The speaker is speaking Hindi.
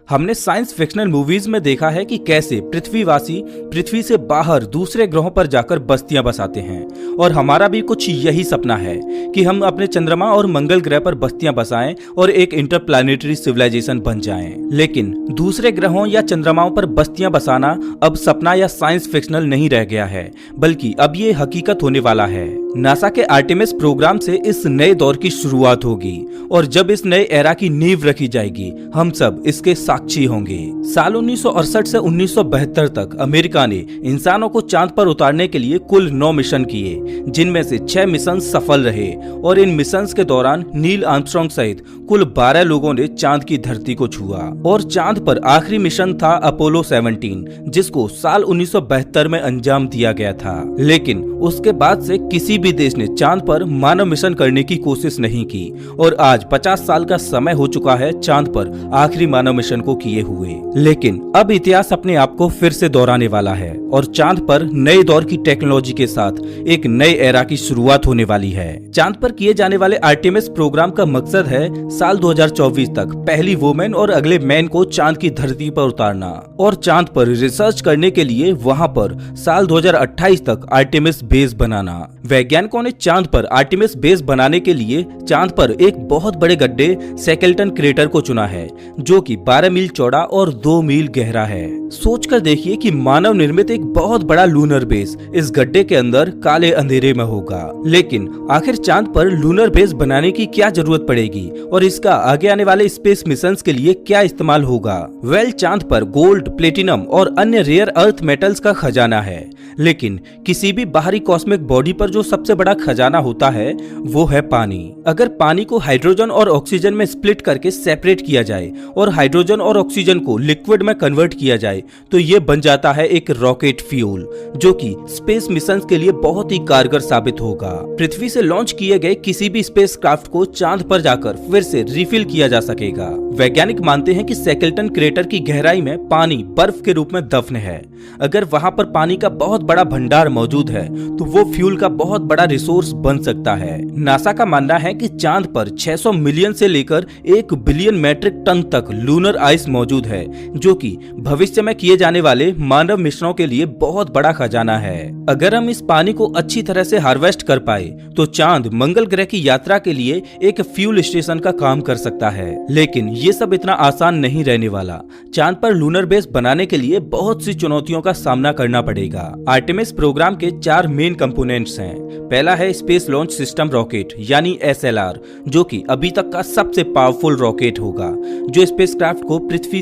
हमने साइंस फिक्शनल मूवीज में देखा है कि कैसे पृथ्वीवासी पृथ्वी से बाहर दूसरे ग्रहों पर जाकर बस्तियां बसाते हैं और हमारा भी कुछ यही सपना है कि हम अपने चंद्रमा और मंगल ग्रह पर बस्तियां बसाएं और एक इंटरप्लैनेटरी सिविलाइजेशन बन जाएं। लेकिन दूसरे ग्रहों या चंद्रमाओं पर बस्तियां बसाना अब सपना या साइंस फिक्शनल नहीं रह गया है, बल्कि अब ये हकीकत होने वाला है। नासा के आर्टेमिस प्रोग्राम से इस नए दौर की शुरुआत होगी और जब इस नए एरा की नींव रखी जाएगी हम सब इसके साक्षी होंगे। साल 1968 से 1972 तक अमेरिका ने इंसानों को चांद पर उतारने के लिए कुल 9 मिशन किए, जिनमें से 6 मिशन सफल रहे और इन मिशन के दौरान नील आर्मस्ट्रांग सहित कुल 12 लोगों ने चांद की धरती को छुआ। और चांद पर आखिरी मिशन था अपोलो 17, जिसको साल 1972 में अंजाम दिया गया था। लेकिन उसके बाद से किसी भी देश ने चांद पर मानव मिशन करने की कोशिश नहीं की और आज 50 साल का समय हो चुका है चांद पर आखिरी मानव मिशन को किए हुए। लेकिन अब इतिहास अपने आप को फिर से दोहराने वाला है और चांद पर नए दौर की टेक्नोलॉजी के साथ एक नए एरा की शुरुआत होने वाली है। चांद पर किए जाने वाले आर्टेमिस प्रोग्राम का मकसद है साल 2024 तक पहली वुमेन और अगले मैन को चांद की धरती पर उतारना और चांद पर रिसर्च करने के लिए वहां पर साल 2028 तक आर्टेमिस बेस बनाना। वैज्ञानिकों ने चांद पर आर्टेमिस बेस बनाने के लिए चांद पर एक बहुत बड़े गड्ढे स्केलेटन क्रेटर को चुना है, जो कि 12 मील चौड़ा और 2 मील गहरा है। सोचकर देखिए कि मानव निर्मित एक बहुत बड़ा लूनर बेस इस गड्ढे के अंदर काले अंधेरे में होगा। लेकिन आखिर चांद पर लूनर बेस बनाने की क्या जरूरत पड़ेगी और इसका आगे आने वाले स्पेस मिशंस के लिए क्या इस्तेमाल होगा? चांद पर गोल्ड, प्लेटिनम और अन्य रेयर अर्थ मेटल्स का खजाना है। लेकिन किसी भी बाहरी कॉस्मिक बॉडी पर जो सबसे बड़ा खजाना होता है वो है पानी। अगर पानी को हाइड्रोजन और ऑक्सीजन में स्प्लिट करके सेपरेट किया जाए और हाइड्रोजन और ऑक्सीजन को लिक्विड में कन्वर्ट किया जाए तो ये बन जाता है एक रॉकेट फ्यूल, जो कि स्पेस मिशन के लिए बहुत ही कारगर साबित होगा। पृथ्वी से लॉन्च किए गए किसी भी स्पेसक्राफ्ट को चांद पर जाकर फिर से रिफिल किया जा सकेगा। वैज्ञानिक मानते हैं कि स्केलेटन क्रेटर की गहराई में पानी बर्फ के रूप में दफन है। अगर वहां पर पानी का बहुत बड़ा भंडार मौजूद है तो वो फ्यूल का बहुत बड़ा रिसोर्स बन सकता है। नासा का मानना है कि चांद पर 600 मिलियन से लेकर 1 बिलियन मैट्रिक टन तक लूनर आइस मौजूद है, जो कि भविष्य में किए जाने वाले मानव मिशनों के लिए बहुत बड़ा खजाना है। अगर हम इस पानी को अच्छी तरह से हार्वेस्ट कर पाए तो चांद मंगल ग्रह की यात्रा के लिए एक फ्यूल स्टेशन का काम कर सकता है। लेकिन ये सब इतना आसान नहीं रहने वाला। चांद पर लूनर बेस बनाने के लिए बहुत सी चुनौतियों का सामना करना पड़ेगा। आर्टेमिस प्रोग्राम के 4 मेन कंपोनेंट्स हैं। पहला है स्पेस लॉन्च सिस्टम रॉकेट यानी SLR, जो कि अभी तक का सबसे पावरफुल रॉकेट होगा, जो स्पेसक्राफ्ट को पृथ्वी